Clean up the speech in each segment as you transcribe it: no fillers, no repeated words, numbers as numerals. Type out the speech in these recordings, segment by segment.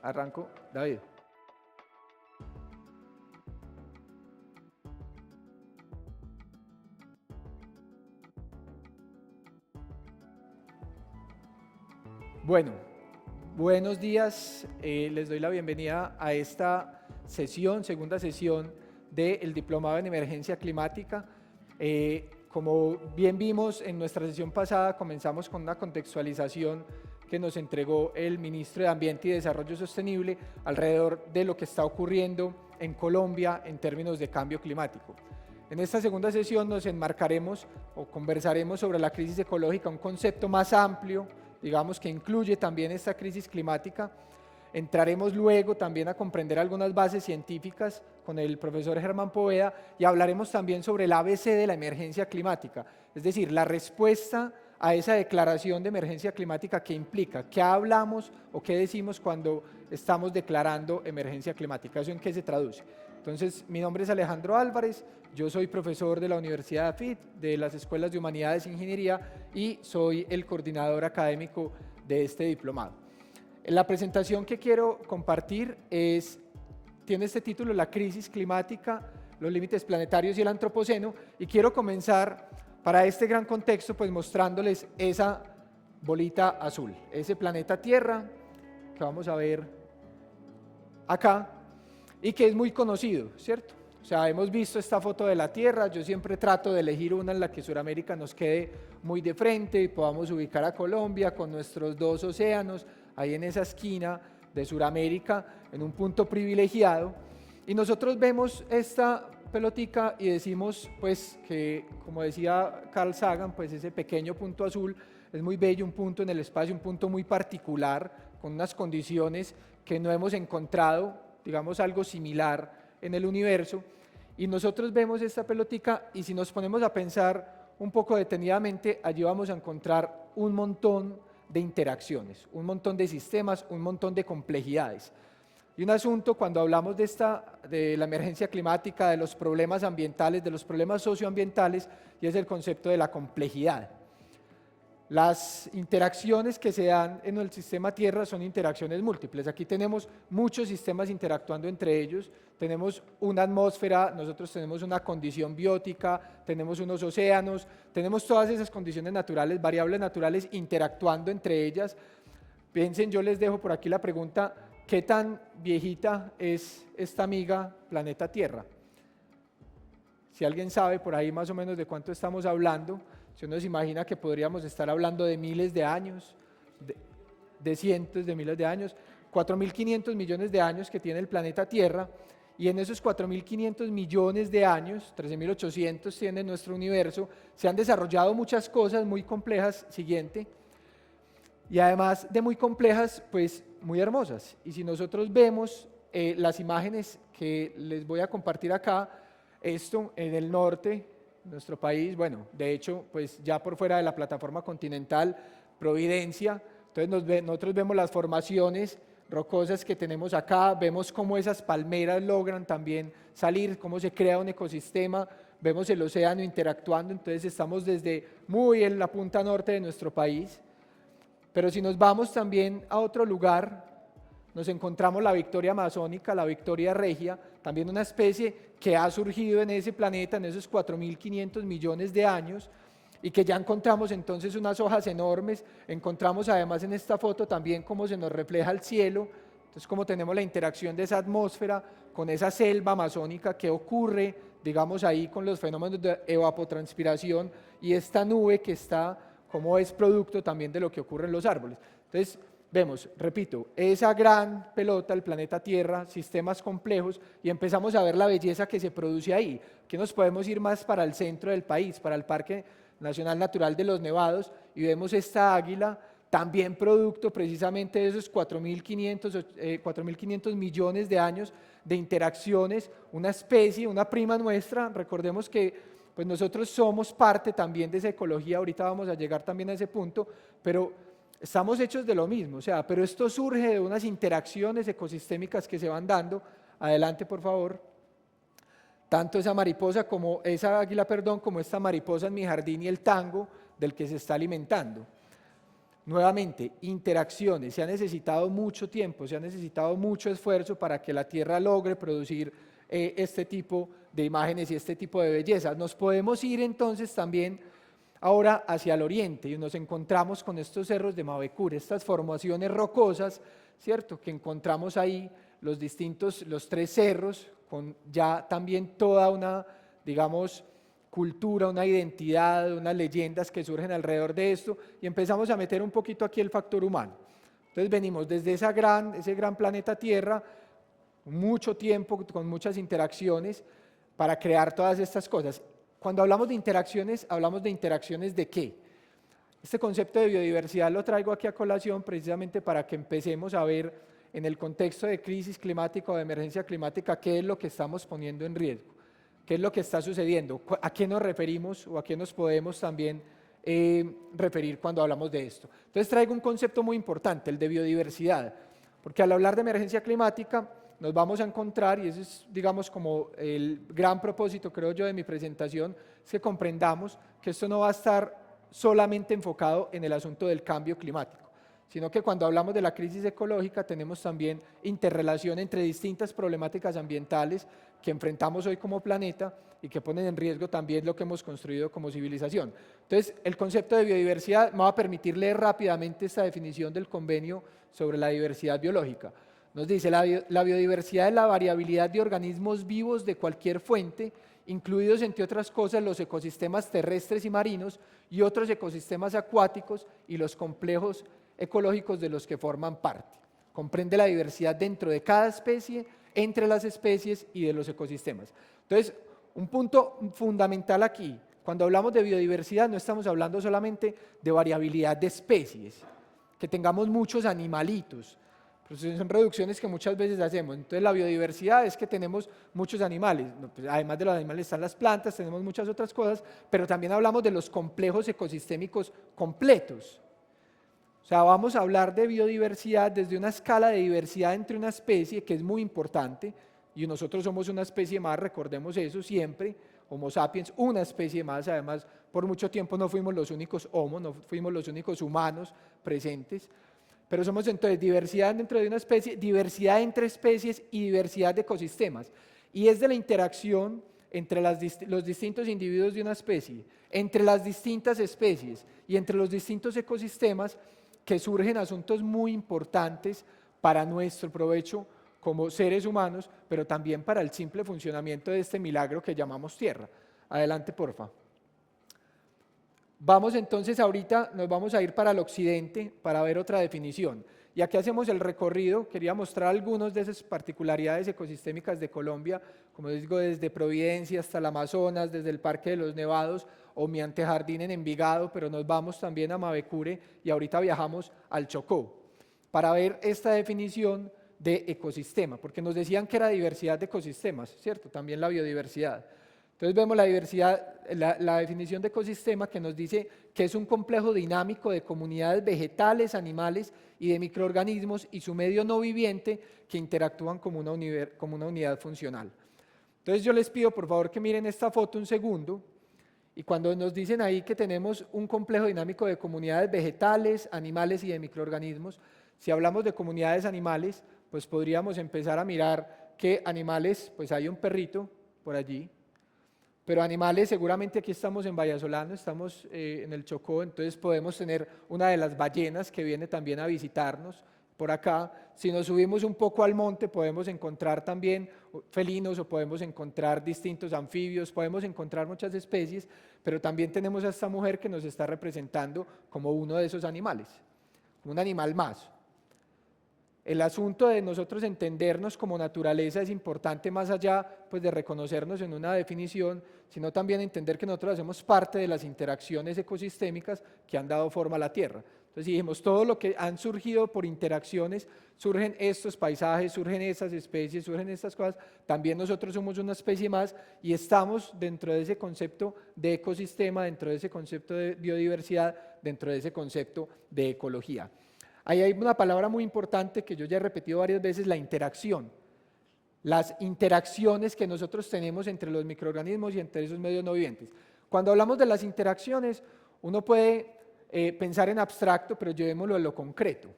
Arranco, David. Bueno, buenos días. Les doy la bienvenida a esta sesión, segunda sesión del Diplomado en Emergencia Climática. Como bien vimos en nuestra sesión pasada, comenzamos con una contextualización que nos entregó el Ministro de Ambiente y Desarrollo Sostenible alrededor de lo que está ocurriendo en Colombia en términos de cambio climático. En esta segunda sesión nos enmarcaremos o conversaremos sobre la crisis ecológica, un concepto más amplio, digamos que incluye también esta crisis climática. Entraremos luego también a comprender algunas bases científicas con el profesor Germán Poveda y hablaremos también sobre el ABC de la emergencia climática, es decir, la respuesta a esa declaración de emergencia climática que implica, qué hablamos o qué decimos cuando estamos declarando emergencia climática, eso en qué se traduce. Entonces, mi nombre es Alejandro Álvarez, yo soy profesor de la Universidad AFIT, de las Escuelas de Humanidades e Ingeniería y soy el coordinador académico de este diplomado. La presentación que quiero compartir tiene este título, La crisis climática, los límites planetarios y el antropoceno, y quiero comenzar para este gran contexto pues mostrándoles esa bolita azul, ese planeta Tierra que vamos a ver acá y que es muy conocido, ¿cierto? O sea, hemos visto esta foto de la Tierra, yo siempre trato de elegir una en la que Sudamérica nos quede muy de frente y podamos ubicar a Colombia con nuestros dos océanos, ahí en esa esquina de Sudamérica, en un punto privilegiado, y nosotros vemos esta pelotica y decimos pues que, como decía Carl Sagan, pues ese pequeño punto azul es muy bello, un punto en el espacio, un punto muy particular, con unas condiciones que no hemos encontrado, digamos algo similar en el universo, y nosotros vemos esta pelotica y si nos ponemos a pensar un poco detenidamente, allí vamos a encontrar un montón de interacciones, un montón de sistemas, un montón de complejidades. Y un asunto cuando hablamos de la emergencia climática, de los problemas ambientales, de los problemas socioambientales, y es el concepto de la complejidad. Las interacciones que se dan en el sistema Tierra son interacciones múltiples. Aquí tenemos muchos sistemas interactuando entre ellos, tenemos una atmósfera, nosotros tenemos una condición biótica, tenemos unos océanos, tenemos todas esas condiciones naturales, variables naturales interactuando entre ellas. Piensen, yo les dejo por aquí la pregunta, ¿qué tan viejita es esta amiga planeta Tierra? Si alguien sabe por ahí más o menos de cuánto estamos hablando, si uno se imagina que podríamos estar hablando de miles de años, de cientos de miles de años, 4.500 millones de años que tiene el planeta Tierra, y en esos 4.500 millones de años, 13.800 tiene nuestro universo, se han desarrollado muchas cosas muy complejas, siguiente, y además de muy complejas, pues muy hermosas. Y si nosotros vemos las imágenes que les voy a compartir acá, esto en el norte, nuestro país, bueno, de hecho, pues ya por fuera de la plataforma continental, Providencia, entonces nosotros vemos las formaciones rocosas que tenemos acá, vemos cómo esas palmeras logran también salir, cómo se crea un ecosistema, vemos el océano interactuando, entonces estamos desde muy en la punta norte de nuestro país, pero si nos vamos también a otro lugar, nos encontramos la Victoria amazónica, la Victoria regia, también una especie que ha surgido en ese planeta en esos 4.500 millones de años y que ya encontramos entonces unas hojas enormes, encontramos además en esta foto también cómo se nos refleja el cielo, entonces cómo tenemos la interacción de esa atmósfera con esa selva amazónica que ocurre, digamos ahí con los fenómenos de evapotranspiración y esta nube que está, como es producto también de lo que ocurre en los árboles. Entonces, vemos, repito, esa gran pelota, el planeta Tierra, sistemas complejos, y empezamos a ver la belleza que se produce ahí. Aquí nos podemos ir más para el centro del país, para el Parque Nacional Natural de los Nevados, y vemos esta águila, también producto precisamente de esos 4.500 millones de años de interacciones, una especie, una prima nuestra, recordemos que pues nosotros somos parte también de esa ecología, ahorita vamos a llegar también a ese punto, pero estamos hechos de lo mismo, o sea, pero esto surge de unas interacciones ecosistémicas que se van dando. Adelante, por favor. Tanto esa mariposa como esa águila, perdón, como esta mariposa en mi jardín y el tango del que se está alimentando. nuevamente, interacciones. Se ha necesitado mucho tiempo, se ha necesitado mucho esfuerzo para que la Tierra logre producir este tipo de imágenes y este tipo de bellezas. Nos podemos ir entonces también ahora hacia el oriente y nos encontramos con estos cerros de Mavecure, estas formaciones rocosas, ¿cierto? Que encontramos ahí los tres cerros, con ya también toda una, digamos, cultura, una identidad, unas leyendas que surgen alrededor de esto, y empezamos a meter un poquito aquí el factor humano. Entonces venimos desde ese gran planeta Tierra, mucho tiempo, con muchas interacciones, para crear todas estas cosas. Cuando hablamos de interacciones ¿de qué? Este concepto de biodiversidad lo traigo aquí a colación precisamente para que empecemos a ver en el contexto de crisis climática o de emergencia climática qué es lo que estamos poniendo en riesgo, qué es lo que está sucediendo, a qué nos referimos o a qué nos podemos también referir cuando hablamos de esto. Entonces traigo un concepto muy importante, el de biodiversidad, porque al hablar de emergencia climática nos vamos a encontrar, y ese es, digamos, como el gran propósito, creo yo, de mi presentación, es que comprendamos que esto no va a estar solamente enfocado en el asunto del cambio climático, sino que cuando hablamos de la crisis ecológica tenemos también interrelación entre distintas problemáticas ambientales que enfrentamos hoy como planeta y que ponen en riesgo también lo que hemos construido como civilización. Entonces, el concepto de biodiversidad me va a permitir leer rápidamente esta definición del convenio sobre la diversidad biológica. Nos dice, la biodiversidad es la variabilidad de organismos vivos de cualquier fuente, incluidos entre otras cosas los ecosistemas terrestres y marinos y otros ecosistemas acuáticos y los complejos ecológicos de los que forman parte. Comprende la diversidad dentro de cada especie, entre las especies y de los ecosistemas. Entonces, un punto fundamental aquí, cuando hablamos de biodiversidad no estamos hablando solamente de variabilidad de especies, que tengamos muchos animalitos, son reducciones que muchas veces hacemos. Entonces la biodiversidad es que tenemos muchos animales, además de los animales están las plantas, tenemos muchas otras cosas, pero también hablamos de los complejos ecosistémicos completos. O sea, vamos a hablar de biodiversidad desde una escala de diversidad entre una especie, que es muy importante, y nosotros somos una especie más, recordemos eso siempre, Homo sapiens, una especie más, además por mucho tiempo no fuimos los únicos homo, no fuimos los únicos humanos presentes, pero somos entonces diversidad dentro de una especie, diversidad entre especies y diversidad de ecosistemas. Y es de la interacción entre los distintos individuos de una especie, entre las distintas especies y entre los distintos ecosistemas que surgen asuntos muy importantes para nuestro provecho como seres humanos, pero también para el simple funcionamiento de este milagro que llamamos Tierra. Adelante, porfa. Vamos entonces ahorita, nos vamos a ir para el occidente para ver otra definición. Y aquí hacemos el recorrido, quería mostrar algunas de esas particularidades ecosistémicas de Colombia, como les digo, desde Providencia hasta el Amazonas, desde el Parque de los Nevados o mi antejardín en Envigado, pero nos vamos también a Mavecure y ahorita viajamos al Chocó para ver esta definición de ecosistema, porque nos decían que era diversidad de ecosistemas, ¿cierto? También la biodiversidad. Entonces vemos la diversidad, la definición de ecosistema que nos dice que es un complejo dinámico de comunidades vegetales, animales y de microorganismos y su medio no viviente que interactúan como una unidad funcional. Entonces yo les pido por favor que miren esta foto un segundo y cuando nos dicen ahí que tenemos un complejo dinámico de comunidades vegetales, animales y de microorganismos, si hablamos de comunidades animales, pues podríamos empezar a mirar qué animales, pues hay un perrito por allí, pero animales, seguramente aquí estamos en Vallasolano, estamos en el Chocó, entonces podemos tener una de las ballenas que viene también a visitarnos por acá. Si nos subimos un poco al monte podemos encontrar también felinos o podemos encontrar distintos anfibios, podemos encontrar muchas especies, pero también tenemos a esta mujer que nos está representando como uno de esos animales, un animal más. El asunto de nosotros entendernos como naturaleza es importante más allá pues, de reconocernos en una definición, sino también entender que nosotros hacemos parte de las interacciones ecosistémicas que han dado forma a la Tierra. Entonces dijimos, todo lo que han surgido por interacciones, surgen estos paisajes, surgen estas especies, surgen estas cosas, también nosotros somos una especie más y estamos dentro de ese concepto de ecosistema, dentro de ese concepto de biodiversidad, dentro de ese concepto de ecología. Ahí hay una palabra muy importante que yo ya he repetido varias veces, la interacción. Las interacciones que nosotros tenemos entre los microorganismos y entre esos medios no vivientes. Cuando hablamos de las interacciones, uno puede pensar en abstracto, pero llevémoslo a lo concreto.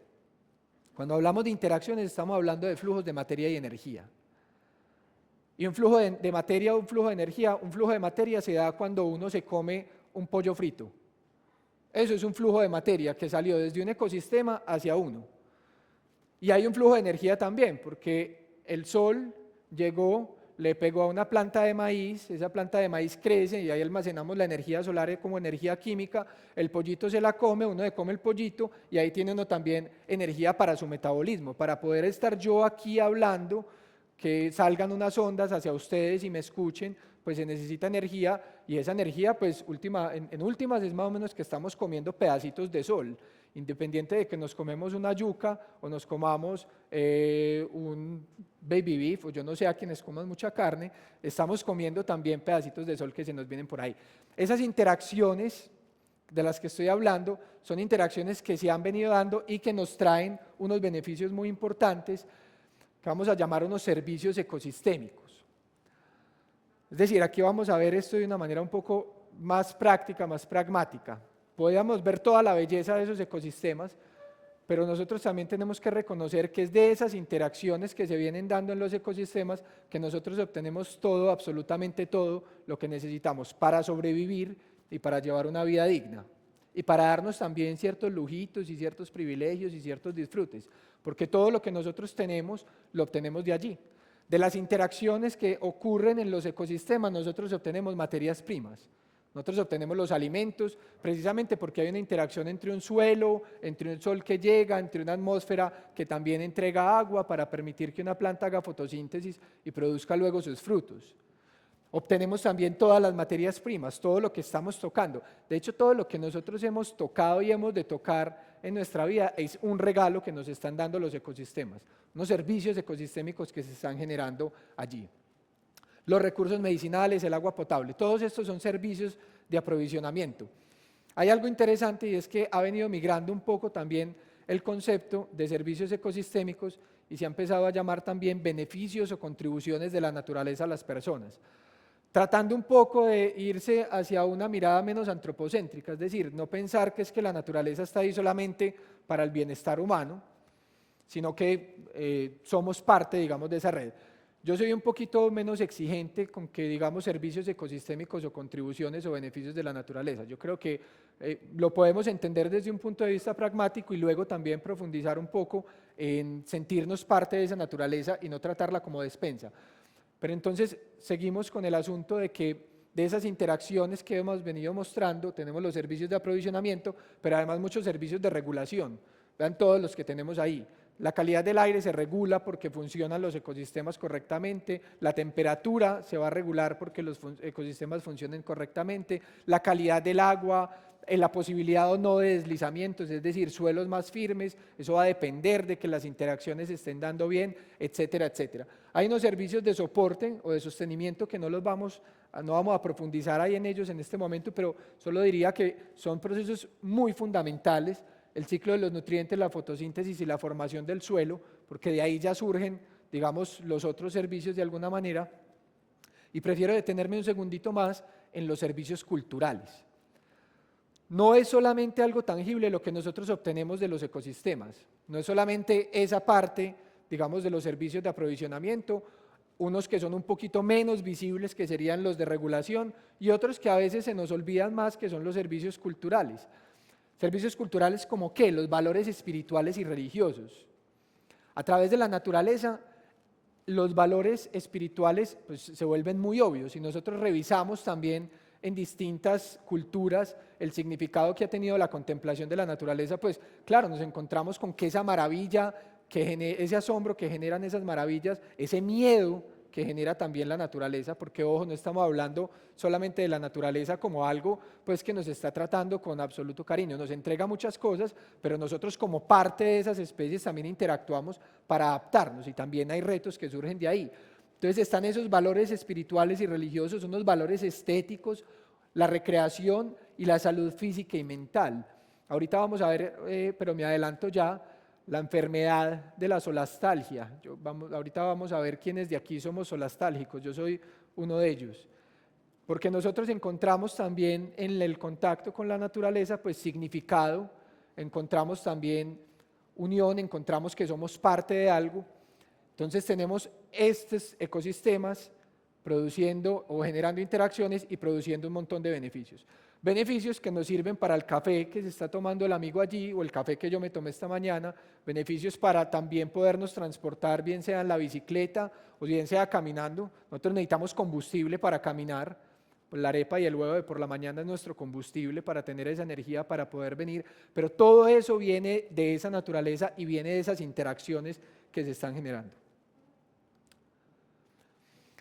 Cuando hablamos de interacciones estamos hablando de flujos de materia y energía. Y un flujo de materia o un flujo de energía, un flujo de materia se da cuando uno se come un pollo frito. Eso es un flujo de materia que salió desde un ecosistema hacia uno. Y hay un flujo de energía también, porque el sol llegó, le pegó a una planta de maíz, esa planta de maíz crece y ahí almacenamos la energía solar como energía química, el pollito se la come, uno se come el pollito y ahí tiene uno también energía para su metabolismo, para poder estar yo aquí hablando, que salgan unas ondas hacia ustedes y me escuchen, pues se necesita energía y esa energía pues en últimas es más o menos que estamos comiendo pedacitos de sol, independiente de que nos comemos una yuca o nos comamos un baby beef o yo no sé a quienes coman mucha carne, estamos comiendo también pedacitos de sol que se nos vienen por ahí. Esas interacciones de las que estoy hablando son interacciones que se han venido dando y que nos traen unos beneficios muy importantes que vamos a llamar unos servicios ecosistémicos. Es decir, aquí vamos a ver esto de una manera un poco más práctica, más pragmática. Podríamos ver toda la belleza de esos ecosistemas, pero nosotros también tenemos que reconocer que es de esas interacciones que se vienen dando en los ecosistemas que nosotros obtenemos todo, absolutamente todo, lo que necesitamos para sobrevivir y para llevar una vida digna. Y para darnos también ciertos lujitos y ciertos privilegios y ciertos disfrutes, porque todo lo que nosotros tenemos, lo obtenemos de allí. De las interacciones que ocurren en los ecosistemas, nosotros obtenemos materias primas. Nosotros obtenemos los alimentos precisamente porque hay una interacción entre un suelo, entre un sol que llega, entre una atmósfera que también entrega agua para permitir que una planta haga fotosíntesis y produzca luego sus frutos. Obtenemos también todas las materias primas, todo lo que estamos tocando. De hecho, todo lo que nosotros hemos tocado y hemos de tocar en nuestra vida es un regalo que nos están dando los ecosistemas, unos servicios ecosistémicos que se están generando allí. Los recursos medicinales, el agua potable, todos estos son servicios de aprovisionamiento. Hay algo interesante y es que ha venido migrando un poco también el concepto de servicios ecosistémicos y se ha empezado a llamar también beneficios o contribuciones de la naturaleza a las personas, tratando un poco de irse hacia una mirada menos antropocéntrica, es decir, no pensar que es que la naturaleza está ahí solamente para el bienestar humano, sino que somos parte, digamos, de esa red. Yo soy un poquito menos exigente con que digamos servicios ecosistémicos o contribuciones o beneficios de la naturaleza. Yo creo que lo podemos entender desde un punto de vista pragmático y luego también profundizar un poco en sentirnos parte de esa naturaleza y no tratarla como despensa. Pero entonces seguimos con el asunto de que de esas interacciones que hemos venido mostrando, tenemos los servicios de aprovisionamiento, pero además muchos servicios de regulación. Vean todos los que tenemos ahí. La calidad del aire se regula porque funcionan los ecosistemas correctamente, la temperatura se va a regular porque los ecosistemas funcionen correctamente, la calidad del agua, la posibilidad o no de deslizamientos, es decir, suelos más firmes, eso va a depender de que las interacciones se estén dando bien, etcétera, etcétera. Hay unos servicios de soporte o de sostenimiento que no vamos a profundizar ahí en ellos en este momento, pero solo diría que son procesos muy fundamentales, el ciclo de los nutrientes, la fotosíntesis y la formación del suelo, porque de ahí ya surgen, digamos, los otros servicios de alguna manera, y prefiero detenerme un segundito más en los servicios culturales. No es solamente algo tangible lo que nosotros obtenemos de los ecosistemas, no es solamente esa parte, digamos, de los servicios de aprovisionamiento, unos que son un poquito menos visibles, que serían los de regulación, y otros que a veces se nos olvidan más, que son los servicios culturales. Servicios culturales como ¿qué? Los valores espirituales y religiosos. A través de la naturaleza, los valores espirituales pues, se vuelven muy obvios y nosotros revisamos también en distintas culturas el significado que ha tenido la contemplación de la naturaleza, pues claro, nos encontramos con que esa maravilla, ese asombro que generan esas maravillas, ese miedo que genera también la naturaleza, porque ojo, no estamos hablando solamente de la naturaleza como algo pues que nos está tratando con absoluto cariño, nos entrega muchas cosas, pero nosotros como parte de esas especies también interactuamos para adaptarnos y también hay retos que surgen de ahí. Entonces están esos valores espirituales y religiosos, unos valores estéticos, la recreación y la salud física y mental. Ahorita vamos a ver, pero me adelanto ya, la enfermedad de la solastalgia. Ahorita vamos a ver quiénes de aquí somos solastálgicos, yo soy uno de ellos. porque nosotros encontramos también en el contacto con la naturaleza pues significado, encontramos también unión, encontramos que somos parte de algo. Entonces tenemos estos ecosistemas produciendo o generando interacciones y produciendo un montón de beneficios. Beneficios que nos sirven para el café que se está tomando el amigo allí o el café que yo me tomé esta mañana, beneficios para también podernos transportar, bien sea en la bicicleta o bien sea caminando. Nosotros necesitamos combustible para caminar, pues la arepa y el huevo de por la mañana es nuestro combustible para tener esa energía para poder venir, pero todo eso viene de esa naturaleza y viene de esas interacciones que se están generando.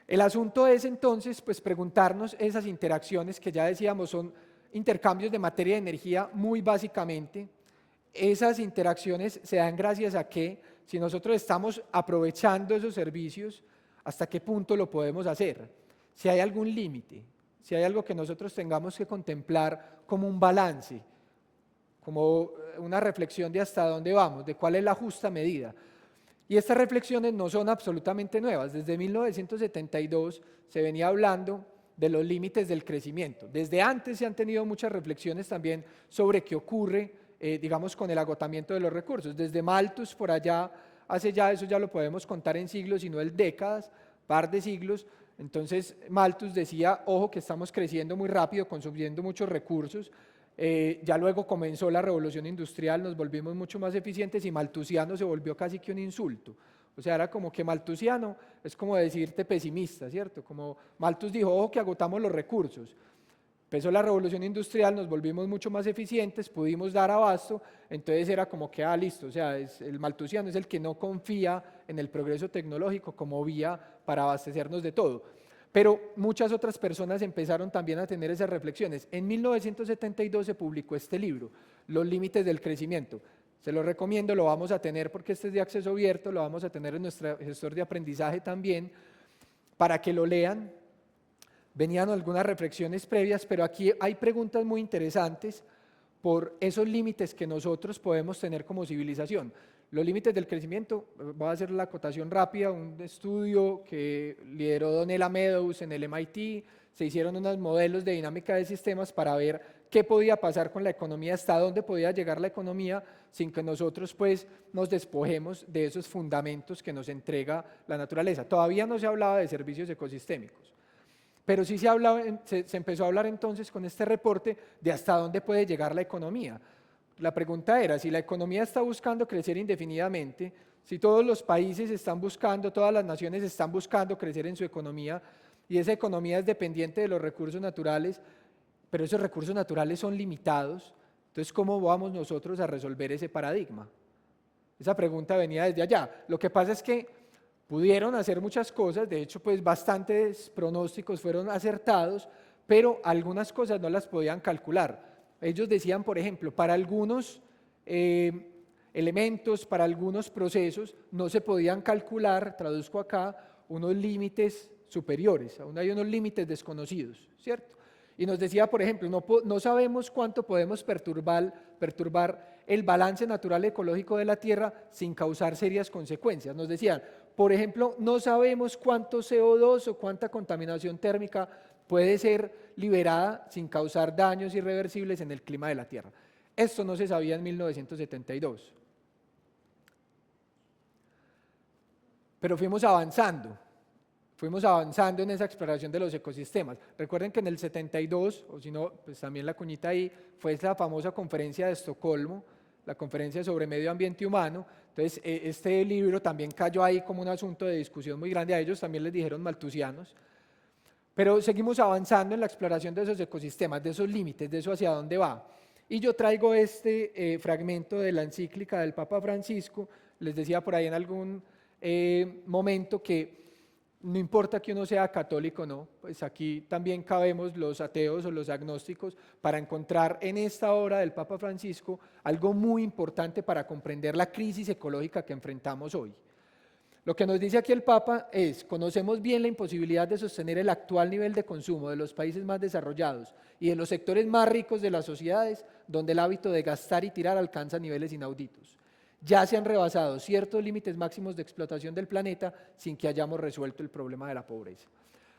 El asunto es entonces pues preguntarnos esas interacciones que ya decíamos son intercambios de materia y energía muy básicamente. Esas interacciones se dan gracias a que si nosotros estamos aprovechando esos servicios, ¿hasta qué punto lo podemos hacer? Si hay algún límite, si hay algo que nosotros tengamos que contemplar como un balance, como una reflexión de hasta dónde vamos, de cuál es la justa medida. Y estas reflexiones no son absolutamente nuevas. Desde 1972 se venía hablando de los límites del crecimiento. Desde antes se han tenido muchas reflexiones también sobre qué ocurre, digamos, con el agotamiento de los recursos. Desde Malthus por allá, hace ya, eso ya lo podemos contar en siglos y no en décadas, par de siglos. Entonces Malthus decía, ojo que estamos creciendo muy rápido, consumiendo muchos recursos. Ya luego comenzó la revolución industrial, nos volvimos mucho más eficientes y malthusiano se volvió casi que un insulto. O sea, era como que malthusiano es como decirte pesimista, ¿cierto? Como Malthus dijo, ojo que agotamos los recursos. Empezó la revolución industrial, nos volvimos mucho más eficientes, pudimos dar abasto, entonces era como que, listo, o sea, el malthusiano es el que no confía en el progreso tecnológico como vía para abastecernos de todo. Pero muchas otras personas empezaron también a tener esas reflexiones. En 1972 se publicó este libro, Los límites del crecimiento. Se lo recomiendo, lo vamos a tener porque este es de acceso abierto, lo vamos a tener en nuestro gestor de aprendizaje también, para que lo lean. Venían algunas reflexiones previas, pero aquí hay preguntas muy interesantes por esos límites que nosotros podemos tener como civilización. Los límites del crecimiento, voy a hacer la acotación rápida, un estudio que lideró Donella Meadows en el MIT, se hicieron unos modelos de dinámica de sistemas para ver qué podía pasar con la economía, hasta dónde podía llegar la economía sin que nosotros pues nos despojemos de esos fundamentos que nos entrega la naturaleza. Todavía no se hablaba de servicios ecosistémicos, pero sí se empezó a hablar entonces con este reporte de hasta dónde puede llegar la economía. La pregunta era, si la economía está buscando crecer indefinidamente, si todos los países están buscando, todas las naciones están buscando crecer en su economía, y esa economía es dependiente de los recursos naturales, pero esos recursos naturales son limitados, entonces ¿cómo vamos nosotros a resolver ese paradigma? Esa pregunta venía desde allá. Lo que pasa es que pudieron hacer muchas cosas, de hecho pues bastantes pronósticos fueron acertados, pero algunas cosas no las podían calcular. Ellos decían, por ejemplo, para algunos elementos, para algunos procesos, no se podían calcular, traduzco acá, unos límites superiores, aún hay unos límites desconocidos, ¿cierto? Y nos decía, por ejemplo, no sabemos cuánto podemos perturbar el balance natural ecológico de la Tierra sin causar serias consecuencias. Nos decían, por ejemplo, no sabemos cuánto CO2 o cuánta contaminación térmica puede ser liberada sin causar daños irreversibles en el clima de la Tierra. Esto no se sabía en 1972. Pero fuimos avanzando en esa exploración de los ecosistemas. Recuerden que en el 72, o si no, pues también la cuñita ahí, fue esa famosa conferencia de Estocolmo, la conferencia sobre medio ambiente humano. Entonces, este libro también cayó ahí como un asunto de discusión muy grande. A ellos también les dijeron malthusianos. Pero seguimos avanzando en la exploración de esos ecosistemas, de esos límites, de eso hacia dónde va. Y yo traigo este fragmento de la encíclica del Papa Francisco. Les decía por ahí en algún momento que no importa que uno sea católico o no, pues aquí también cabemos los ateos o los agnósticos para encontrar en esta obra del Papa Francisco algo muy importante para comprender la crisis ecológica que enfrentamos hoy. Lo que nos dice aquí el Papa es, conocemos bien la imposibilidad de sostener el actual nivel de consumo de los países más desarrollados y de los sectores más ricos de las sociedades, donde el hábito de gastar y tirar alcanza niveles inauditos. Ya se han rebasado ciertos límites máximos de explotación del planeta sin que hayamos resuelto el problema de la pobreza.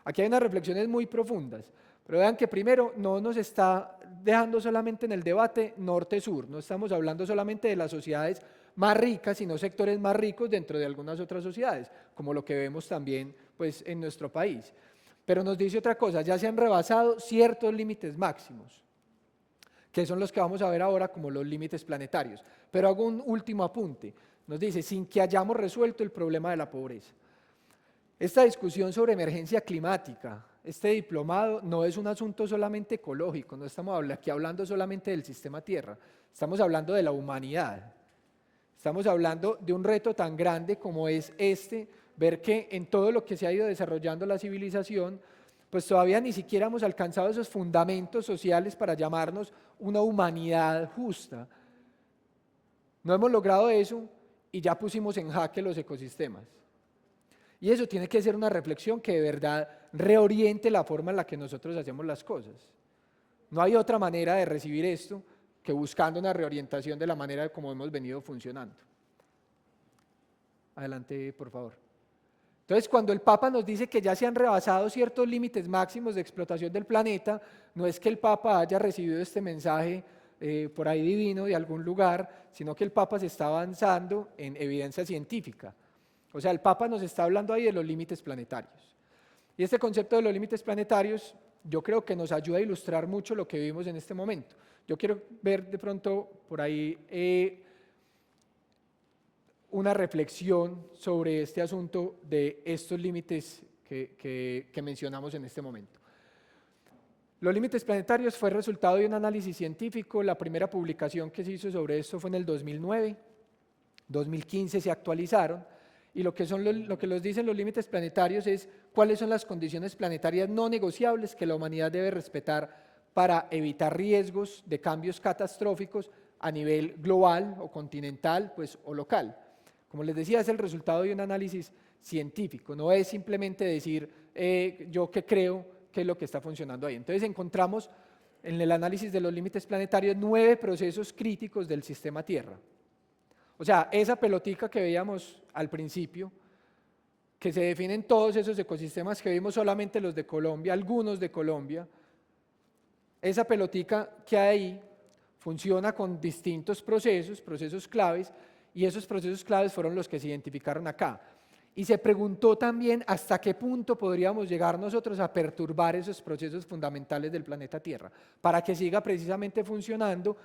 Aquí hay unas reflexiones muy profundas, Pero vean que primero no nos está dejando solamente en el debate norte-sur, no estamos hablando solamente de las sociedades más ricas, sino sectores más ricos dentro de algunas otras sociedades, como lo que vemos también pues, en nuestro país. Pero nos dice otra cosa, ya se han rebasado ciertos límites máximos, que son los que vamos a ver ahora como los límites planetarios. Pero hago un último apunte, nos dice, sin que hayamos resuelto el problema de la pobreza. Esta discusión sobre emergencia climática, este diplomado no es un asunto solamente ecológico, no estamos aquí hablando solamente del sistema Tierra, estamos hablando de la humanidad. Estamos hablando de un reto tan grande como es ver que en todo lo que se ha ido desarrollando la civilización, pues todavía ni siquiera hemos alcanzado esos fundamentos sociales para llamarnos una humanidad justa. No hemos logrado eso y ya pusimos en jaque los ecosistemas. Y eso tiene que ser una reflexión que de verdad reoriente la forma en la que nosotros hacemos las cosas. No hay otra manera de recibir esto que buscando una reorientación de la manera como hemos venido funcionando. Adelante, por favor. Entonces, cuando el Papa nos dice que ya se han rebasado ciertos límites máximos de explotación del planeta, no es que el Papa haya recibido este mensaje por ahí divino de algún lugar, sino que el Papa se está avanzando en evidencia científica. O sea, el Papa nos está hablando ahí de los límites planetarios. Y este concepto de los límites planetarios yo creo que nos ayuda a ilustrar mucho lo que vivimos en este momento. Yo quiero ver de pronto por ahí una reflexión sobre este asunto de estos límites que mencionamos en este momento. Los límites planetarios fue resultado de un análisis científico. La primera publicación que se hizo sobre esto fue en el 2009, 2015 se actualizaron, y lo que los dicen los límites planetarios es cuáles son las condiciones planetarias no negociables que la humanidad debe respetar para evitar riesgos de cambios catastróficos a nivel global o continental pues, o local. Como les decía, es el resultado de un análisis científico, no es simplemente decir yo qué creo que es lo que está funcionando ahí. Entonces encontramos en el análisis de los límites planetarios 9 procesos críticos del sistema Tierra. O sea, esa pelotica que veíamos al principio, que se definen todos esos ecosistemas que vimos solamente los de Colombia, algunos de Colombia, esa pelotica que hay ahí funciona con distintos procesos claves, y esos procesos claves fueron los que se identificaron acá. Y se preguntó también hasta qué punto podríamos llegar nosotros a perturbar esos procesos fundamentales del planeta Tierra, para que siga precisamente funcionando,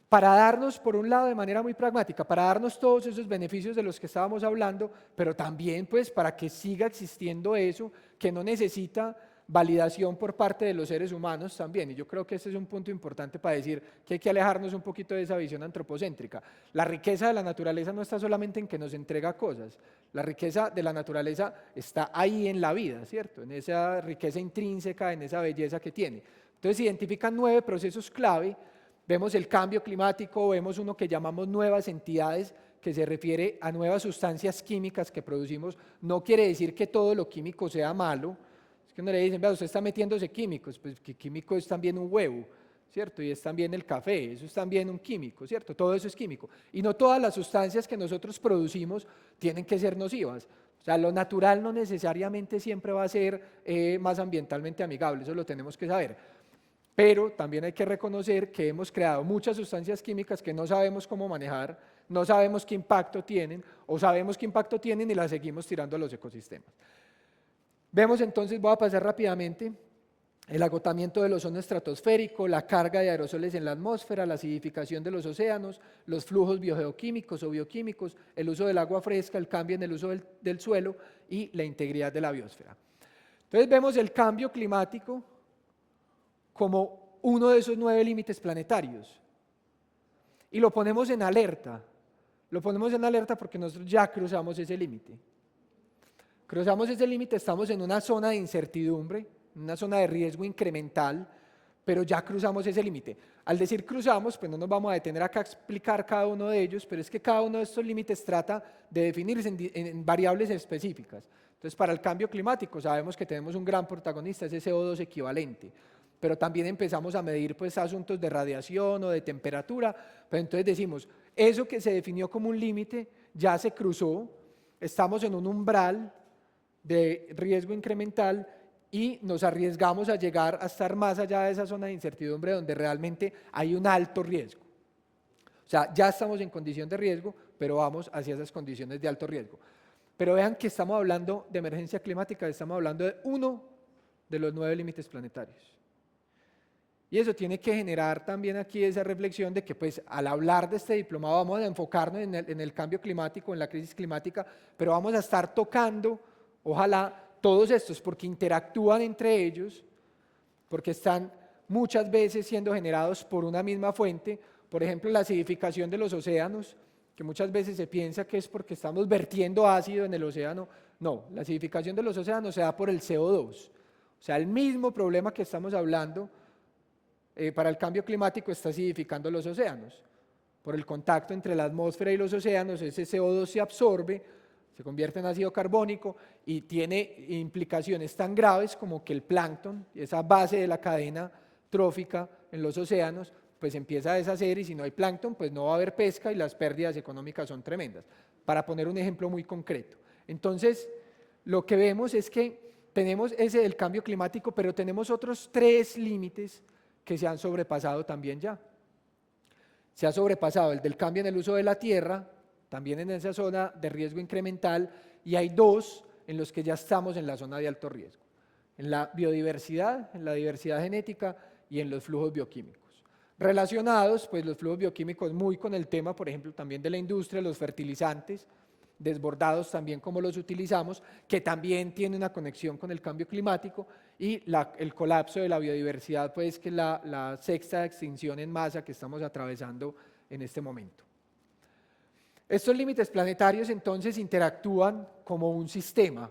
para darnos, por un lado, de manera muy pragmática, para darnos todos esos beneficios de los que estábamos hablando, pero también pues para que siga existiendo eso, que no necesita validación por parte de los seres humanos también. Y yo creo que este es un punto importante para decir que hay que alejarnos un poquito de esa visión antropocéntrica. La riqueza de la naturaleza no está solamente en que nos entrega cosas, la riqueza de la naturaleza está ahí en la vida, ¿cierto? En esa riqueza intrínseca, en esa belleza que tiene. Entonces se identifican 9 procesos clave. Vemos el cambio climático, vemos uno que llamamos nuevas entidades, que se refiere a nuevas sustancias químicas que producimos. No quiere decir que todo lo químico sea malo. Es que uno le dicen, vea, usted está metiéndose químicos, pues que químico es también un huevo, ¿cierto? Y es también el café, eso es también un químico, ¿cierto? Todo eso es químico. Y no todas las sustancias que nosotros producimos tienen que ser nocivas. O sea, lo natural no necesariamente siempre va a ser más ambientalmente amigable, eso lo tenemos que saber. Pero también hay que reconocer que hemos creado muchas sustancias químicas que no sabemos cómo manejar, no sabemos qué impacto tienen, o sabemos qué impacto tienen y las seguimos tirando a los ecosistemas. Vemos entonces, voy a pasar rápidamente, el agotamiento del ozono estratosférico, la carga de aerosoles en la atmósfera, la acidificación de los océanos, los flujos biogeoquímicos o bioquímicos, el uso del agua fresca, el cambio en el uso del suelo y la integridad de la biosfera. Entonces vemos el cambio climático como uno de esos 9 límites planetarios. Y lo ponemos en alerta. Lo ponemos en alerta porque nosotros ya cruzamos ese límite. Cruzamos ese límite, estamos en una zona de incertidumbre, una zona de riesgo incremental, pero ya cruzamos ese límite. Al decir cruzamos, pues no nos vamos a detener acá a explicar cada uno de ellos, pero es que cada uno de estos límites trata de definirse en variables específicas. Entonces, para el cambio climático sabemos que tenemos un gran protagonista, ese CO2 equivalente. Pero también empezamos a medir pues, asuntos de radiación o de temperatura, pero entonces decimos, eso que se definió como un límite ya se cruzó, estamos en un umbral de riesgo incremental y nos arriesgamos a llegar a estar más allá de esa zona de incertidumbre donde realmente hay un alto riesgo. O sea, ya estamos en condición de riesgo, pero vamos hacia esas condiciones de alto riesgo. Pero vean que estamos hablando de emergencia climática, estamos hablando de uno de los 9 límites planetarios. Y eso tiene que generar también aquí esa reflexión de que pues al hablar de este diplomado vamos a enfocarnos en el cambio climático, en la crisis climática, pero vamos a estar tocando, ojalá, todos estos, porque interactúan entre ellos, porque están muchas veces siendo generados por una misma fuente. Por ejemplo, la acidificación de los océanos, que muchas veces se piensa que es porque estamos vertiendo ácido en el océano. No, la acidificación de los océanos se da por el CO2. O sea, el mismo problema que estamos hablando para el cambio climático está acidificando los océanos. Por el contacto entre la atmósfera y los océanos, ese CO2 se absorbe, se convierte en ácido carbónico y tiene implicaciones tan graves como que el plancton, esa base de la cadena trófica en los océanos, pues empieza a deshacer, y si no hay plancton, pues no va a haber pesca y las pérdidas económicas son tremendas. Para poner un ejemplo muy concreto. Entonces, lo que vemos es que tenemos ese del cambio climático, pero tenemos otros 3 límites que se han sobrepasado también ya. Se ha sobrepasado el del cambio en el uso de la tierra, también en esa zona de riesgo incremental, y hay 2 en los que ya estamos en la zona de alto riesgo, en la biodiversidad, en la diversidad genética y en los flujos bioquímicos. Relacionados, pues los flujos bioquímicos muy con el tema, por ejemplo, también de la industria, los fertilizantes, desbordados también como los utilizamos, que también tiene una conexión con el cambio climático, y el colapso de la biodiversidad, pues que es la 6ª extinción en masa que estamos atravesando en este momento. Estos límites planetarios entonces interactúan como un sistema,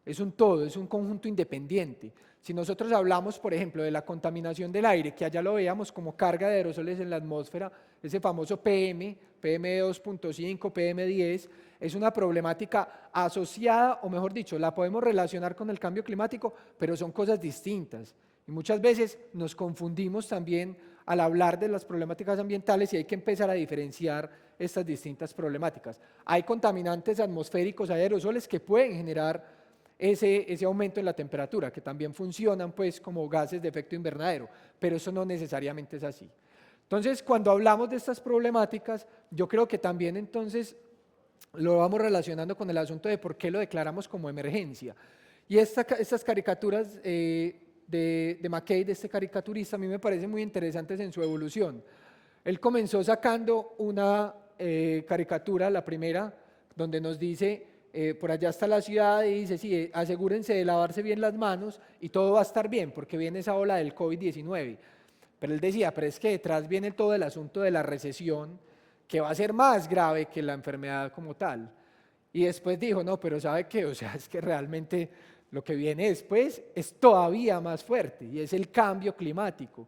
es un todo, es un conjunto independiente. Si nosotros hablamos, por ejemplo, de la contaminación del aire, que allá lo veíamos como carga de aerosoles en la atmósfera, ese famoso PM, PM2.5, PM10, es una problemática asociada, o mejor dicho, la podemos relacionar con el cambio climático, pero son cosas distintas. Y muchas veces nos confundimos también al hablar de las problemáticas ambientales, y hay que empezar a diferenciar estas distintas problemáticas. Hay contaminantes atmosféricos, hay aerosoles que pueden generar ese aumento en la temperatura, que también funcionan pues como gases de efecto invernadero, pero eso no necesariamente es así. Entonces, cuando hablamos de estas problemáticas, yo creo que también entonces lo vamos relacionando con el asunto de por qué lo declaramos como emergencia. Y estas caricaturas de McKay, de este caricaturista, a mí me parecen muy interesantes en su evolución. Él comenzó sacando una caricatura, la primera, donde nos dice, por allá está la ciudad, y dice, sí, asegúrense de lavarse bien las manos y todo va a estar bien, porque viene esa ola del COVID-19. Pero él decía, pero es que detrás viene todo el asunto de la recesión, que va a ser más grave que la enfermedad como tal. Y después dijo, no, pero ¿sabe qué? O sea, es que realmente lo que viene después es todavía más fuerte, y es el cambio climático.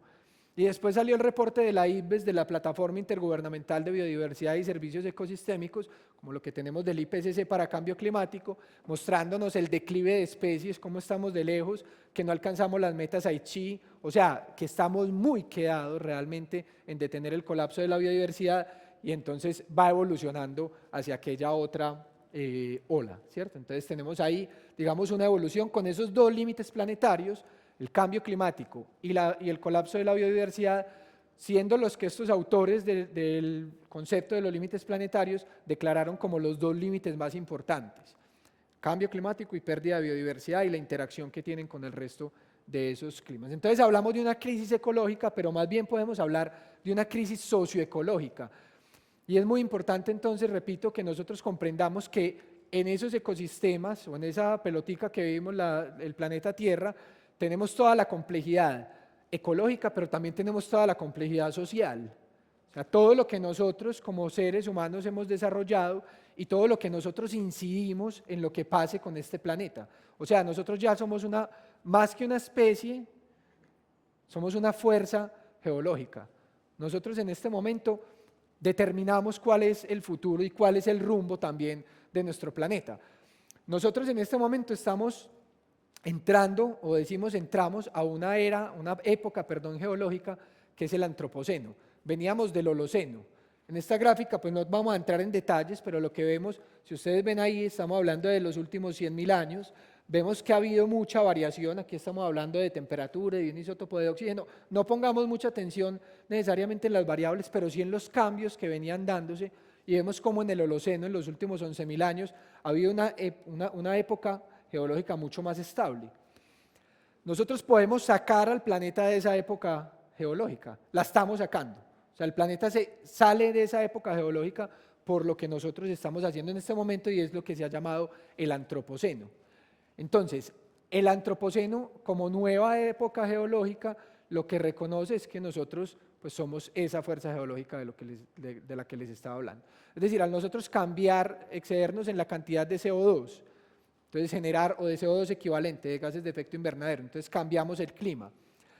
Y después salió el reporte de la IPBES, de la Plataforma Intergubernamental de Biodiversidad y Servicios Ecosistémicos, como lo que tenemos del IPCC para cambio climático, mostrándonos el declive de especies, cómo estamos de lejos, que no alcanzamos las metas Aichi, o sea, que estamos muy quedados realmente en detener el colapso de la biodiversidad, y entonces va evolucionando hacia aquella otra ola, ¿cierto? Entonces tenemos ahí, digamos, una evolución con esos 2 límites planetarios, el cambio climático y el colapso de la biodiversidad, siendo los que estos autores del concepto de los límites planetarios declararon como los 2 límites más importantes: cambio climático y pérdida de biodiversidad, y la interacción que tienen con el resto de esos climas. Entonces hablamos de una crisis ecológica, pero más bien podemos hablar de una crisis socioecológica. Y es muy importante entonces, repito, que nosotros comprendamos que en esos ecosistemas, o en esa pelotica que vivimos, el planeta Tierra, tenemos toda la complejidad ecológica, pero también tenemos toda la complejidad social. O sea, todo lo que nosotros como seres humanos hemos desarrollado y todo lo que nosotros incidimos en lo que pase con este planeta. O sea, nosotros ya somos más que una especie, somos una fuerza geológica. Nosotros en este momento determinamos cuál es el futuro y cuál es el rumbo también de nuestro planeta. Nosotros en este momento estamos entrando, o decimos entramos a una época geológica, que es el antropoceno. Veníamos del holoceno. En esta gráfica pues no vamos a entrar en detalles, pero lo que vemos, si ustedes ven ahí, estamos hablando de los últimos 100.000 años, vemos que ha habido mucha variación. Aquí estamos hablando de temperatura, de un isótopo de oxígeno. No pongamos mucha atención necesariamente en las variables, pero sí en los cambios que venían dándose, y vemos cómo en el Holoceno, en los últimos 11.000 años, ha habido una época geológica mucho más estable. Nosotros podemos sacar al planeta de esa época geológica, la estamos sacando. O sea, el planeta sale de esa época geológica por lo que nosotros estamos haciendo en este momento, y es lo que se ha llamado el Antropoceno. Entonces, el Antropoceno, como nueva época geológica, lo que reconoce es que nosotros pues, somos esa fuerza geológica de la que les estaba hablando. Es decir, al nosotros cambiar, excedernos en la cantidad de CO2, entonces generar, o de CO2 equivalente, de gases de efecto invernadero, entonces cambiamos el clima.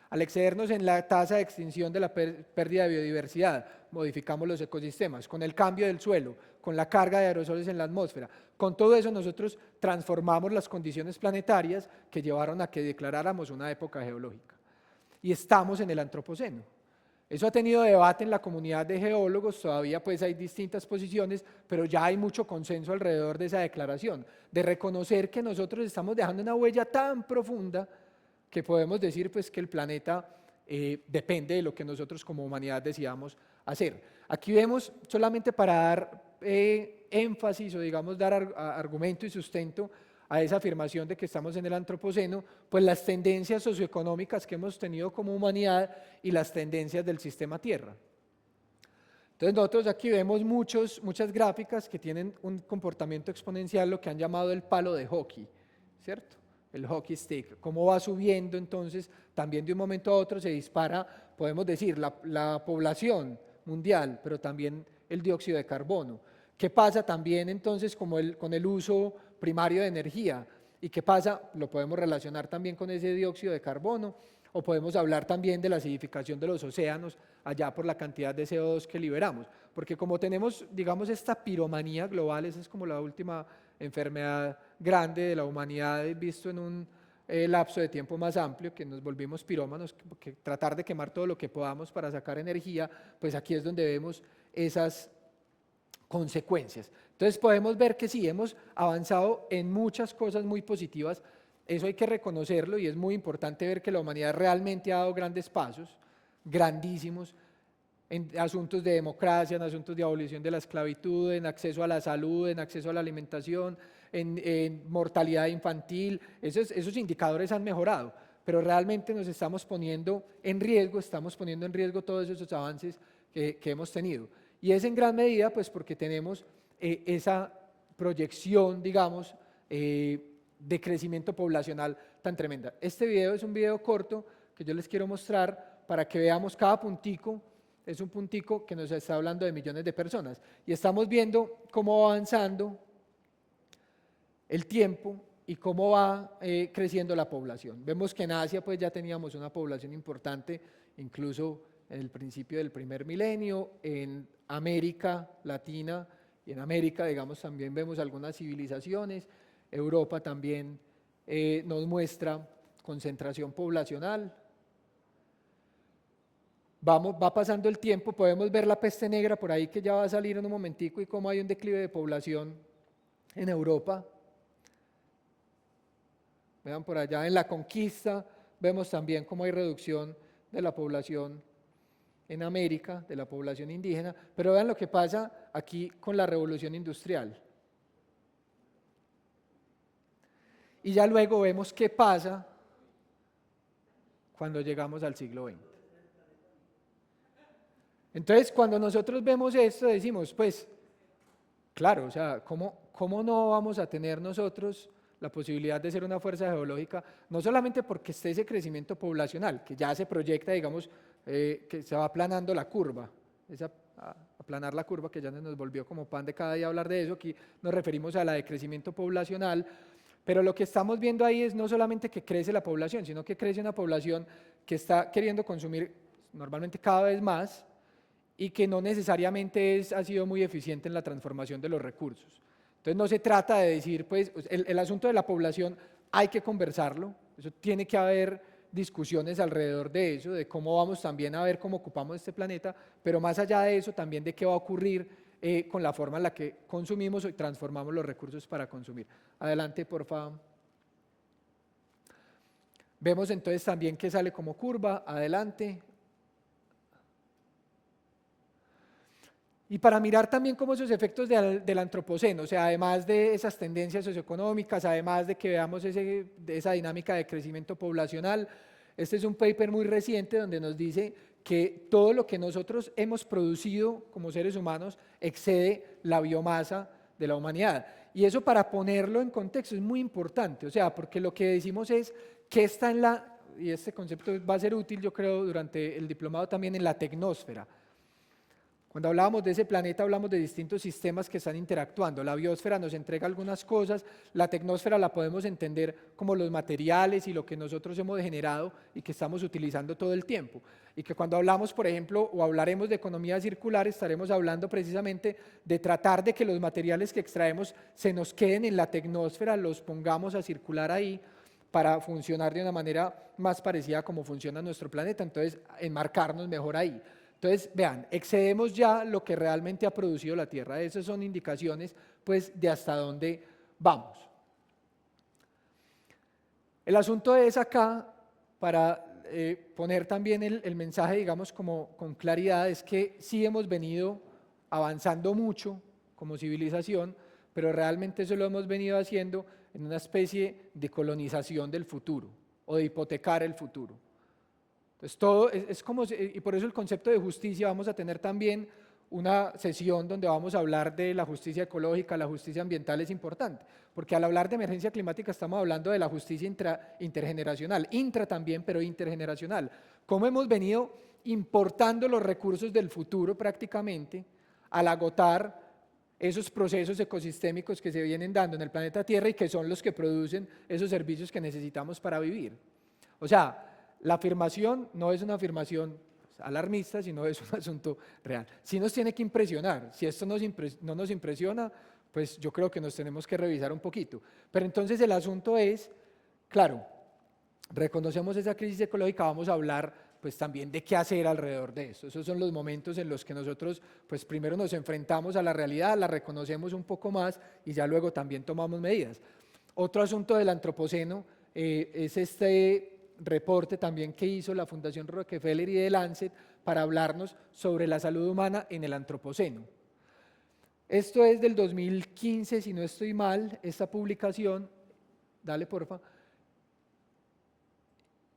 Al excedernos en la tasa de extinción de la pérdida de biodiversidad, modificamos los ecosistemas. Con el cambio del suelo, con la carga de aerosoles en la atmósfera, con todo eso nosotros transformamos las condiciones planetarias que llevaron a que declaráramos una época geológica. Y estamos en el Antropoceno. Eso ha tenido debate en la comunidad de geólogos, todavía pues hay distintas posiciones, pero ya hay mucho consenso alrededor de esa declaración, de reconocer que nosotros estamos dejando una huella tan profunda que podemos decir pues que el planeta depende de lo que nosotros como humanidad decidamos hacer. Aquí vemos, solamente para dar énfasis o digamos dar argumento y sustento a esa afirmación de que estamos en el Antropoceno, pues las tendencias socioeconómicas que hemos tenido como humanidad y las tendencias del sistema Tierra. Entonces nosotros aquí vemos muchas gráficas que tienen un comportamiento exponencial, lo que han llamado el palo de hockey, ¿cierto? El hockey stick, cómo va subiendo entonces, también de un momento a otro se dispara, podemos decir, la población mundial, pero también el dióxido de carbono. ¿Qué pasa también entonces con el uso primario de energía? ¿Y qué pasa? Lo podemos relacionar también con ese dióxido de carbono, o podemos hablar también de la acidificación de los océanos, allá por la cantidad de CO2 que liberamos. Porque como tenemos, digamos, esta piromanía global, esa es como la última enfermedad grande de la humanidad visto en un lapso de tiempo más amplio, que nos volvimos pirómanos, que tratar de quemar todo lo que podamos para sacar energía, pues aquí es donde vemos esas consecuencias. Entonces podemos ver que sí, hemos avanzado en muchas cosas muy positivas, eso hay que reconocerlo, y es muy importante ver que la humanidad realmente ha dado grandes pasos, grandísimos, en asuntos de democracia, en asuntos de abolición de la esclavitud, en acceso a la salud, en acceso a la alimentación, en mortalidad infantil. Esos indicadores han mejorado, pero realmente nos estamos poniendo en riesgo todos esos avances que hemos tenido. Y es en gran medida pues porque tenemos esa proyección, digamos, de crecimiento poblacional tan tremenda. Este video es un video corto que yo les quiero mostrar para que veamos cada puntico. Es un puntico que nos está hablando de millones de personas, y estamos viendo cómo va avanzando el tiempo y cómo va creciendo la población. Vemos que en Asia pues ya teníamos una población importante, incluso en el principio del primer milenio, en América Latina y en América, digamos, también vemos algunas civilizaciones. Europa también nos muestra concentración poblacional. Va pasando el tiempo, podemos ver la peste negra por ahí que ya va a salir en un momentico, y cómo hay un declive de población en Europa. Vean por allá en la conquista, vemos también cómo hay reducción de la población en América, de la población indígena, pero vean lo que pasa aquí con la revolución industrial. Y ya luego vemos qué pasa cuando llegamos al siglo XX. Entonces, cuando nosotros vemos esto, decimos, pues, claro, o sea, ¿cómo no vamos a tener nosotros la posibilidad de ser una fuerza geológica? No solamente porque esté ese crecimiento poblacional, que ya se proyecta, digamos, que se va aplanando la curva, aplanar la curva, que ya nos volvió como pan de cada día hablar de eso. Aquí nos referimos a la de crecimiento poblacional, pero lo que estamos viendo ahí es no solamente que crece la población, sino que crece una población que está queriendo consumir normalmente cada vez más, y que no necesariamente ha sido muy eficiente en la transformación de los recursos. Entonces no se trata de decir, pues, el asunto de la población hay que conversarlo, eso tiene que haber discusiones alrededor de eso, de cómo vamos también a ver cómo ocupamos este planeta, pero más allá de eso también de qué va a ocurrir con la forma en la que consumimos y transformamos los recursos para consumir. Adelante, por favor. Vemos entonces también que sale como curva, adelante. Y para mirar también cómo esos efectos del antropoceno, o sea, además de esas tendencias socioeconómicas, además de que veamos de esa dinámica de crecimiento poblacional, este es un paper muy reciente donde nos dice que todo lo que nosotros hemos producido como seres humanos excede la biomasa de la humanidad. Y eso, para ponerlo en contexto, es muy importante, o sea, porque lo que decimos es que está en la, y este concepto va a ser útil yo creo durante el diplomado también, en la tecnósfera. Cuando hablábamos de ese planeta, hablamos de distintos sistemas que están interactuando. La biosfera nos entrega algunas cosas, la tecnósfera la podemos entender como los materiales y lo que nosotros hemos generado y que estamos utilizando todo el tiempo. Y que cuando hablamos, por ejemplo, o hablaremos de economía circular, estaremos hablando precisamente de tratar de que los materiales que extraemos se nos queden en la tecnósfera, los pongamos a circular ahí para funcionar de una manera más parecida a cómo funciona nuestro planeta, entonces enmarcarnos mejor ahí. Entonces, vean, excedemos ya lo que realmente ha producido la Tierra. Esas son indicaciones, pues, de hasta dónde vamos. El asunto es acá, para poner también el mensaje, digamos, como con claridad, es que sí hemos venido avanzando mucho como civilización, pero realmente eso lo hemos venido haciendo en una especie de colonización del futuro, o de hipotecar el futuro. Entonces, todo es como, y por eso el concepto de justicia, vamos a tener también una sesión donde vamos a hablar de la justicia ecológica, la justicia ambiental es importante, porque al hablar de emergencia climática estamos hablando de la justicia intergeneracional, intra también, pero intergeneracional. Cómo hemos venido importando los recursos del futuro prácticamente al agotar esos procesos ecosistémicos que se vienen dando en el planeta Tierra y que son los que producen esos servicios que necesitamos para vivir. O sea, la afirmación no es una afirmación alarmista, sino es un asunto real. Sí nos tiene que impresionar. Si esto no nos impresiona, pues yo creo que nos tenemos que revisar un poquito. Pero entonces el asunto es, claro, reconocemos esa crisis ecológica, vamos a hablar pues también de qué hacer alrededor de eso. Esos son los momentos en los que nosotros pues primero nos enfrentamos a la realidad, la reconocemos un poco más y ya luego también tomamos medidas. Otro asunto del antropoceno es este reporte también que hizo la Fundación Rockefeller y The Lancet para hablarnos sobre la salud humana en el antropoceno. Esto es del 2015, si no estoy mal, esta publicación, dale porfa.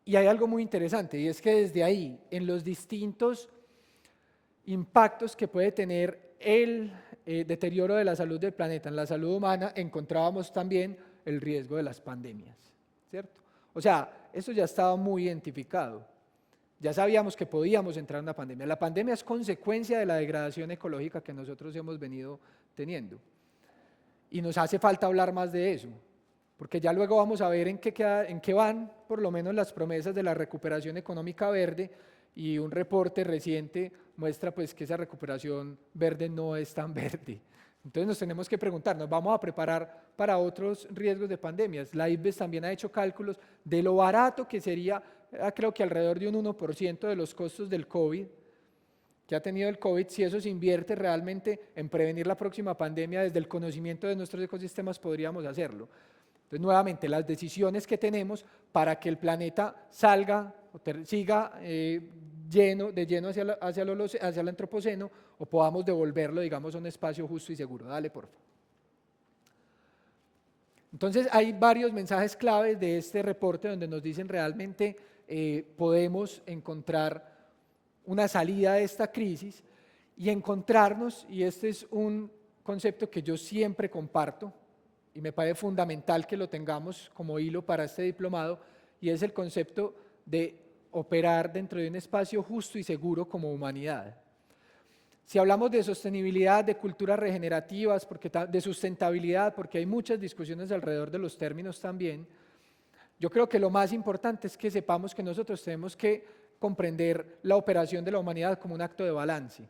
Y hay algo muy interesante, y es que desde ahí, en los distintos impactos que puede tener el deterioro de la salud del planeta, en la salud humana, encontrábamos también el riesgo de las pandemias, ¿cierto? O sea, esto ya estaba muy identificado. Ya sabíamos que podíamos entrar en una pandemia. La pandemia es consecuencia de la degradación ecológica que nosotros hemos venido teniendo. Y nos hace falta hablar más de eso, porque ya luego vamos a ver en qué van, por lo menos, las promesas de la recuperación económica verde, y un reporte reciente muestra pues que esa recuperación verde no es tan verde. Entonces nos tenemos que preguntar, ¿nos vamos a preparar para otros riesgos de pandemias? La IPBES también ha hecho cálculos de lo barato que sería, creo que alrededor de un 1% de los costos del COVID, que ha tenido el COVID, si eso se invierte realmente en prevenir la próxima pandemia, desde el conocimiento de nuestros ecosistemas podríamos hacerlo. Entonces, nuevamente, las decisiones que tenemos para que el planeta salga o siga lleno hacia el antropoceno, o podamos devolverlo, digamos, a un espacio justo y seguro. Dale, por favor. Entonces, hay varios mensajes claves de este reporte donde nos dicen realmente podemos encontrar una salida de esta crisis y encontrarnos, y este es un concepto que yo siempre comparto, y me parece fundamental que lo tengamos como hilo para este diplomado, y es el concepto de operar dentro de un espacio justo y seguro como humanidad. Si hablamos de sostenibilidad, de culturas regenerativas, de sustentabilidad, porque hay muchas discusiones alrededor de los términos también, yo creo que lo más importante es que sepamos que nosotros tenemos que comprender la operación de la humanidad como un acto de balance.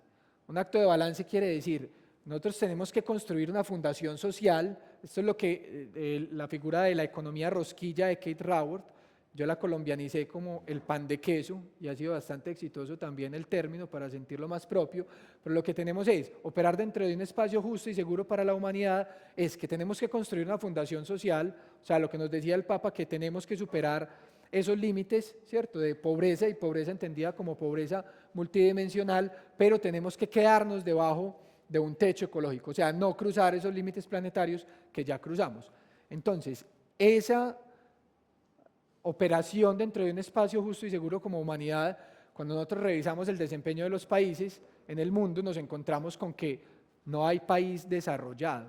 Un acto de balance quiere decir, nosotros tenemos que construir una fundación social. Esto es lo que la figura de la economía rosquilla de Kate Raworth, yo la colombianicé como el pan de queso, y ha sido bastante exitoso también el término para sentirlo más propio, pero lo que tenemos es operar dentro de un espacio justo y seguro para la humanidad, es que tenemos que construir una fundación social, o sea, lo que nos decía el Papa, que tenemos que superar esos límites, ¿cierto?, de pobreza, y pobreza entendida como pobreza multidimensional, pero tenemos que quedarnos debajo de un techo ecológico, o sea, no cruzar esos límites planetarios que ya cruzamos. Entonces, esa operación dentro de un espacio justo y seguro como humanidad, cuando nosotros revisamos el desempeño de los países en el mundo, nos encontramos con que no hay país desarrollado.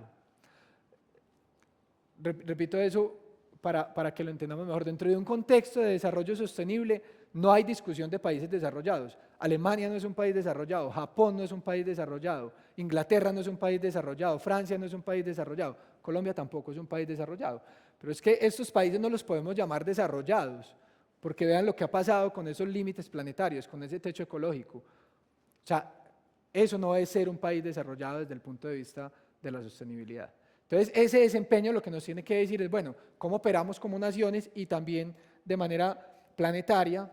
Repito eso para que lo entendamos mejor. Dentro de un contexto de desarrollo sostenible, no hay discusión de países desarrollados. Alemania no es un país desarrollado, Japón no es un país desarrollado, Inglaterra no es un país desarrollado, Francia no es un país desarrollado, Colombia tampoco es un país desarrollado. Pero es que estos países no los podemos llamar desarrollados, porque vean lo que ha pasado con esos límites planetarios, con ese techo ecológico. O sea, eso no es ser un país desarrollado desde el punto de vista de la sostenibilidad. Entonces, ese desempeño lo que nos tiene que decir es, bueno, cómo operamos como naciones y también de manera planetaria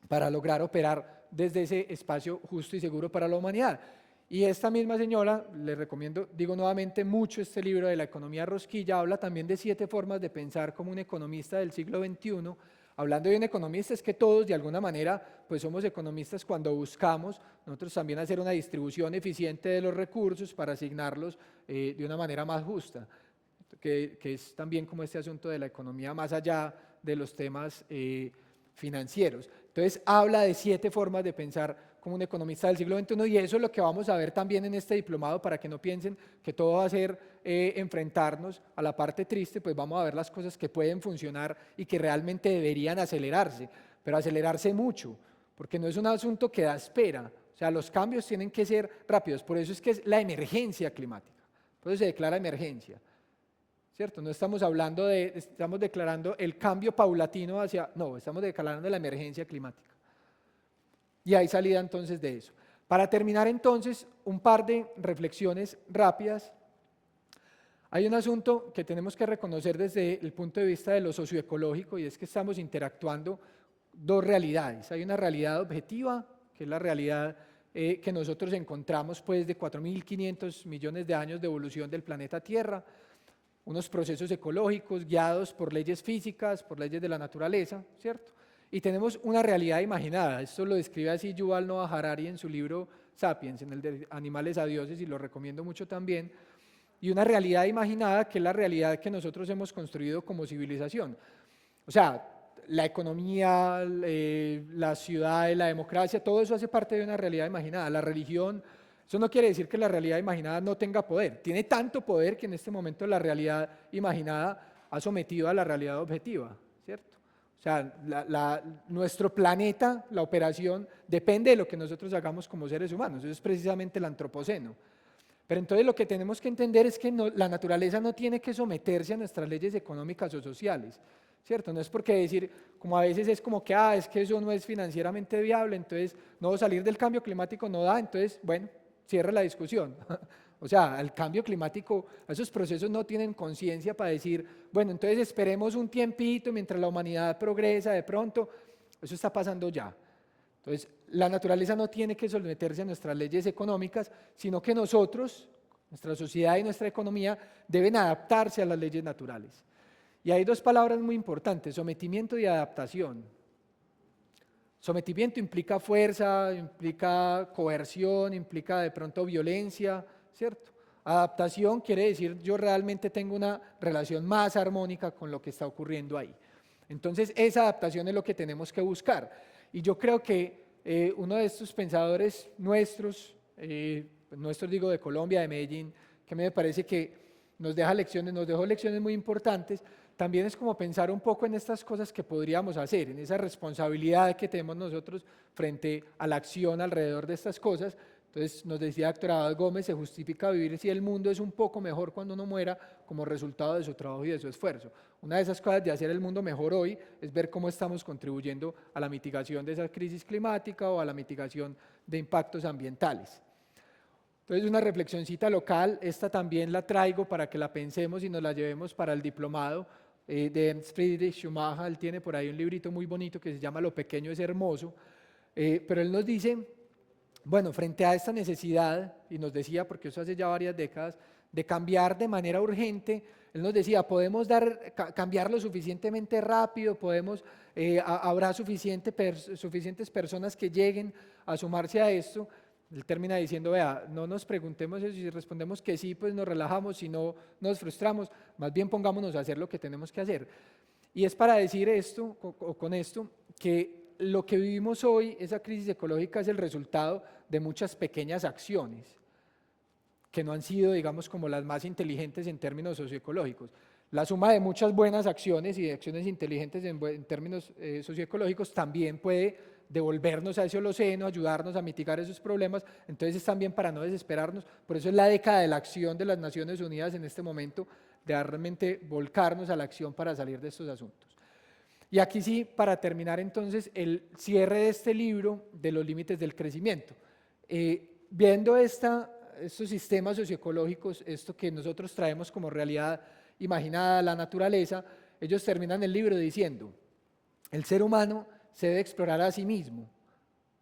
para lograr operar desde ese espacio justo y seguro para la humanidad. Y esta misma señora, le recomiendo, digo nuevamente, mucho este libro de la economía rosquilla, habla también de 7 formas de pensar como un economista del siglo XXI. Hablando de un economista, es que todos de alguna manera pues somos economistas cuando buscamos nosotros también hacer una distribución eficiente de los recursos para asignarlos de una manera más justa, que es también como este asunto de la economía más allá de los temas financieros. Entonces habla de 7 formas de pensar como un economista del siglo XXI, y eso es lo que vamos a ver también en este diplomado, para que no piensen que todo va a ser enfrentarnos a la parte triste. Pues vamos a ver las cosas que pueden funcionar y que realmente deberían acelerarse, pero acelerarse mucho, porque no es un asunto que da espera. O sea, los cambios tienen que ser rápidos, por eso es que es la emergencia climática, por eso se declara emergencia, ¿cierto? No estamos hablando estamos declarando el cambio paulatino no, estamos declarando la emergencia climática. Y hay salida entonces de eso. Para terminar entonces, un par de reflexiones rápidas. Hay un asunto que tenemos que reconocer desde el punto de vista de lo socioecológico, y es que estamos interactuando dos realidades. Hay una realidad objetiva, que es la realidad que nosotros encontramos pues de 4.500 millones de años de evolución del planeta Tierra, unos procesos ecológicos guiados por leyes físicas, por leyes de la naturaleza, ¿cierto? Y tenemos una realidad imaginada. Esto lo describe así Yuval Noah Harari en su libro Sapiens, en el de Animales a Dioses, y lo recomiendo mucho también. Y una realidad imaginada que es la realidad que nosotros hemos construido como civilización. O sea, la economía, la ciudad, la democracia, todo eso hace parte de una realidad imaginada. La religión, eso no quiere decir que la realidad imaginada no tenga poder. Tiene tanto poder que en este momento la realidad imaginada ha sometido a la realidad objetiva, ¿cierto? O sea, nuestro planeta, la operación, depende de lo que nosotros hagamos como seres humanos. Eso es precisamente el antropoceno. Pero entonces lo que tenemos que entender es que la naturaleza no tiene que someterse a nuestras leyes económicas o sociales, ¿cierto? No es porque decir, como a veces es como que, es que eso no es financieramente viable, entonces no, salir del cambio climático no da, entonces, bueno, cierra la discusión. O sea, el cambio climático, esos procesos no tienen conciencia para decir, bueno, entonces esperemos un tiempito mientras la humanidad progresa, de pronto, eso está pasando ya. Entonces, la naturaleza no tiene que someterse a nuestras leyes económicas, sino que nosotros, nuestra sociedad y nuestra economía, deben adaptarse a las leyes naturales. Y hay 2 palabras muy importantes: sometimiento y adaptación. Sometimiento implica fuerza, implica coerción, implica de pronto violencia, ¿cierto? Adaptación quiere decir yo realmente tengo una relación más armónica con lo que está ocurriendo ahí. Entonces, esa adaptación es lo que tenemos que buscar. Y yo creo que uno de estos pensadores nuestros digo de Colombia, de Medellín, que me parece que nos dejó lecciones muy importantes, también es como pensar un poco en estas cosas que podríamos hacer, en esa responsabilidad que tenemos nosotros frente a la acción alrededor de estas cosas. Entonces nos decía Dr. Abad Gómez, se justifica vivir si el mundo es un poco mejor cuando uno muera como resultado de su trabajo y de su esfuerzo. Una de esas cosas de hacer el mundo mejor hoy es ver cómo estamos contribuyendo a la mitigación de esa crisis climática o a la mitigación de impactos ambientales. Entonces, una reflexioncita local, esta también la traigo para que la pensemos y nos la llevemos para el diplomado de Ernst Friedrich Schumacher. Él tiene por ahí un librito muy bonito que se llama Lo pequeño es hermoso, pero él nos dice, bueno, frente a esta necesidad, y nos decía, porque eso hace ya varias décadas, de cambiar de manera urgente Él nos decía, podemos cambiar lo suficientemente rápido, habrá suficientes personas que lleguen a sumarse a esto. Él termina diciendo, vea, no nos preguntemos eso, si respondemos que sí, pues nos relajamos, si no, nos frustramos, más bien pongámonos a hacer lo que tenemos que hacer. Y es para decir esto, con esto, que lo que vivimos hoy, esa crisis ecológica, es el resultado de muchas pequeñas acciones que no han sido, digamos, como las más inteligentes en términos socioecológicos. La suma de muchas buenas acciones y de acciones inteligentes en términos socioecológicos también puede devolvernos a ese holoceno, ayudarnos a mitigar esos problemas. Entonces es también para no desesperarnos. Por eso es la década de la acción de las Naciones Unidas en este momento, de realmente volcarnos a la acción para salir de estos asuntos. Y aquí sí, para terminar entonces, el cierre de este libro de los límites del crecimiento. Viendo estos sistemas socioecológicos, esto que nosotros traemos como realidad imaginada, la naturaleza, ellos terminan el libro diciendo, el ser humano se debe explorar a sí mismo,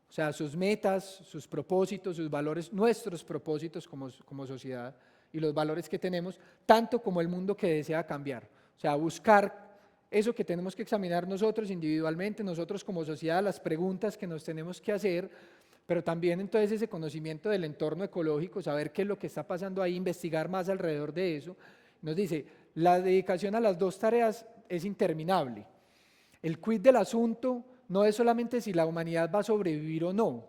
o sea, sus metas, sus propósitos, sus valores, nuestros propósitos como sociedad y los valores que tenemos, tanto como el mundo que desea cambiar. O sea, buscar eso que tenemos que examinar nosotros individualmente, nosotros como sociedad, las preguntas que nos tenemos que hacer, pero también entonces ese conocimiento del entorno ecológico, saber qué es lo que está pasando ahí, investigar más alrededor de eso. Nos dice, la dedicación a las dos tareas es interminable. El quid del asunto no es solamente si la humanidad va a sobrevivir o no,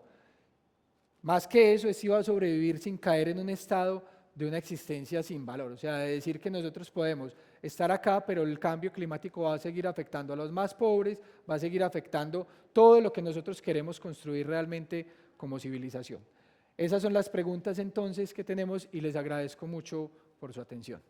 más que eso es si va a sobrevivir sin caer en un estado de una existencia sin valor, o sea, de decir que nosotros podemos estar acá, pero el cambio climático va a seguir afectando a los más pobres, va a seguir afectando todo lo que nosotros queremos construir realmente como civilización. Esas son las preguntas entonces que tenemos y les agradezco mucho por su atención.